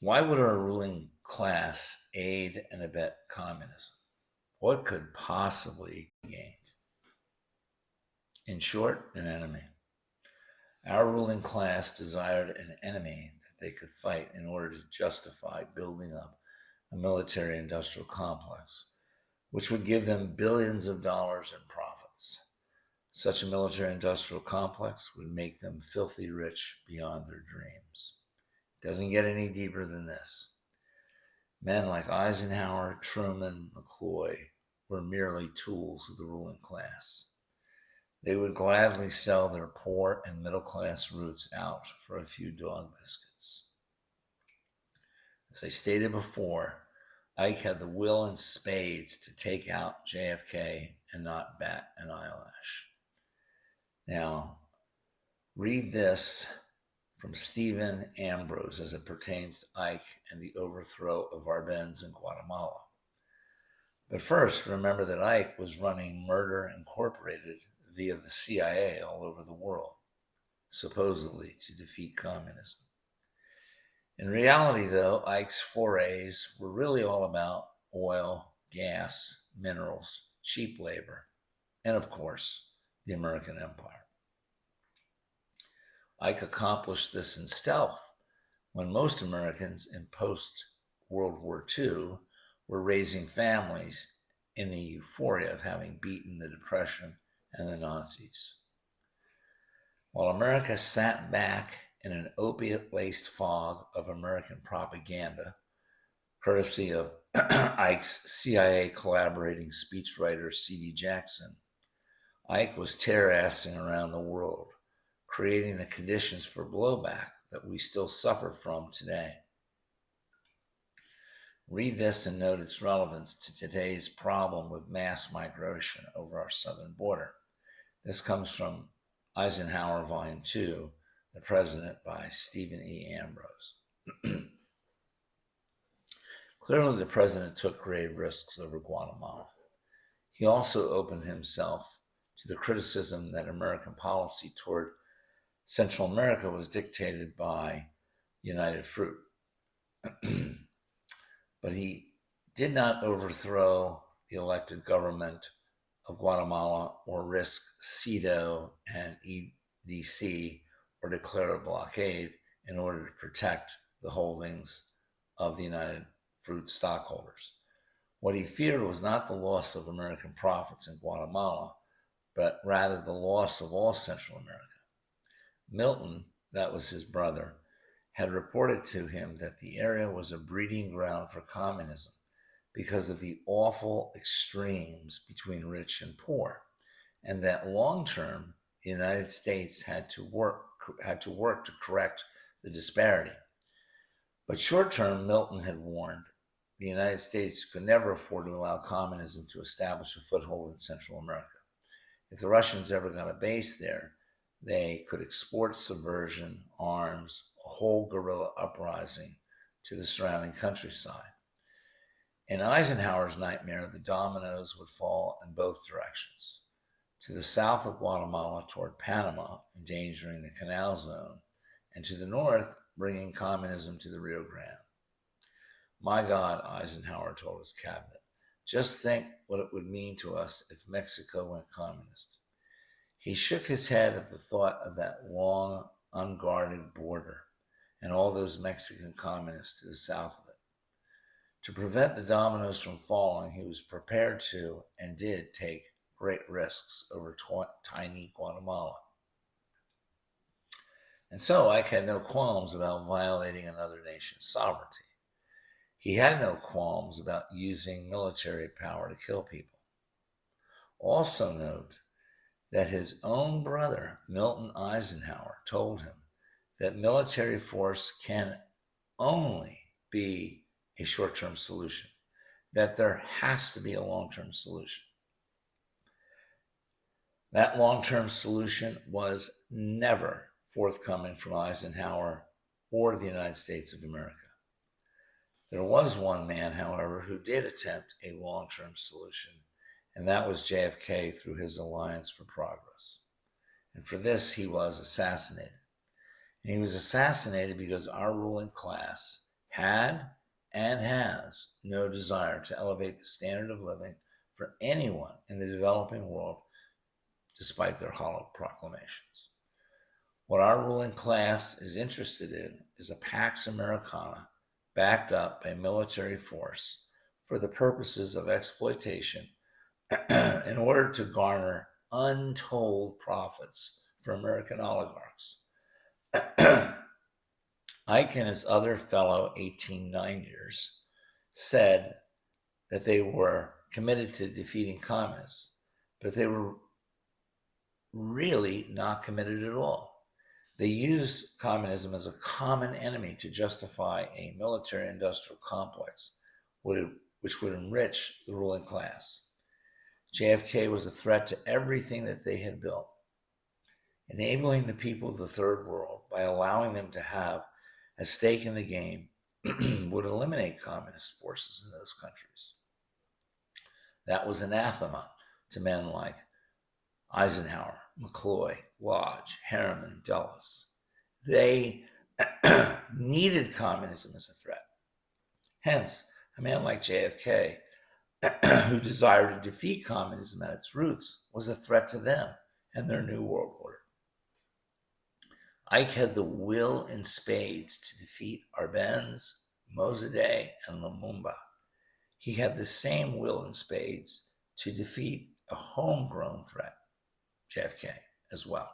Why would our ruling class aid and abet communism? What could possibly be gained? In short, an enemy. Our ruling class desired an enemy that they could fight in order to justify building up a military industrial complex, which would give them billions of dollars in profits. Such a military industrial complex would make them filthy rich beyond their dreams. It doesn't get any deeper than this. Men like Eisenhower, Truman, McCloy were merely tools of the ruling class. They would gladly sell their poor and middle class roots out for a few dog biscuits. As I stated before, Ike had the will and spades to take out JFK and not bat an eyelash. Now, read this from Stephen Ambrose as it pertains to Ike and the overthrow of Arbenz in Guatemala. But first, remember that Ike was running Murder Incorporated via the CIA all over the world, supposedly to defeat communism. In reality, though, Ike's forays were really all about oil, gas, minerals, cheap labor, and of course, the American empire. Ike accomplished this in stealth when most Americans in post-World War II were raising families in the euphoria of having beaten the Depression and the Nazis. While America sat back in an opiate-laced fog of American propaganda, courtesy of Ike's CIA collaborating speechwriter C.D. Jackson, Ike was tear-assing around the world, creating the conditions for blowback that we still suffer from today. Read this and note its relevance to today's problem with mass migration over our southern border. This comes from Eisenhower, Volume 2, The President by Stephen E. Ambrose. Clearly, the president took grave risks over Guatemala. He also opened himself to the criticism that American policy toward Central America was dictated by United Fruit. But he did not overthrow the elected government of Guatemala or risk CEDAW and EDC or declare a blockade in order to protect the holdings of the United Fruit stockholders. What he feared was not the loss of American profits in Guatemala, but rather the loss of all Central America. Milton, that was his brother, had reported to him that the area was a breeding ground for communism because of the awful extremes between rich and poor, and that long term, the United States had to work to correct the disparity. But short term, Milton had warned the United States could never afford to allow communism to establish a foothold in Central America. If the Russians ever got a base there, they could export subversion, arms, a whole guerrilla uprising to the surrounding countryside. In Eisenhower's nightmare, the dominoes would fall in both directions. To the south of Guatemala toward Panama, endangering the Canal Zone, and to the north, bringing communism to the Rio Grande. My God, Eisenhower told his cabinet, just think what it would mean to us if Mexico went communist. He shook his head at the thought of that long, unguarded border and all those Mexican communists to the south of it. To prevent the dominoes from falling, he was prepared to and did take great risks over tiny Guatemala. And so Ike had no qualms about violating another nation's sovereignty. He had no qualms about using military power to kill people. Also note that his own brother, Milton Eisenhower, told him that military force can only be a short-term solution, that there has to be a long-term solution. That long-term solution was never forthcoming from Eisenhower or the United States of America. There was one man, however, who did attempt a long-term solution, and that was JFK through his Alliance for Progress. And for this, he was assassinated. And he was assassinated because our ruling class had and has no desire to elevate the standard of living for anyone in the developing world, despite their hollow proclamations. What our ruling class is interested in is a Pax Americana backed up by military force for the purposes of exploitation in order to garner untold profits for American oligarchs. Ike and his other fellow 1890ers said that they were committed to defeating communists, but they were really not committed at all. They used communism as a common enemy to justify a military-industrial complex, which would enrich the ruling class. JFK was a threat to everything that they had built. Enabling the people of the third world by allowing them to have a stake in the game would eliminate communist forces in those countries. That was anathema to men like Eisenhower, McCloy, Lodge, Harriman, Dulles. They needed communism as a threat. Hence, a man like JFK, who desired to defeat communism at its roots, was a threat to them and their new world order. Ike had the will in spades to defeat Arbenz, Mosaddegh, and Lumumba. He had the same will in spades to defeat a homegrown threat, JFK, as well.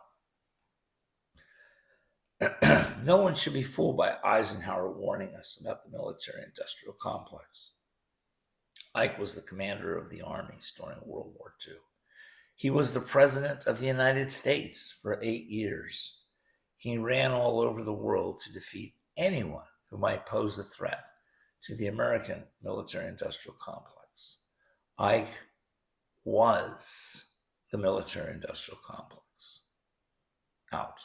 No one should be fooled by Eisenhower warning us about the military-industrial complex. Ike was the commander of the armies during World War II. He was the president of the United States for 8 years. He ran all over the world to defeat anyone who might pose a threat to the American military-industrial complex. Ike was the military-industrial complex. Out.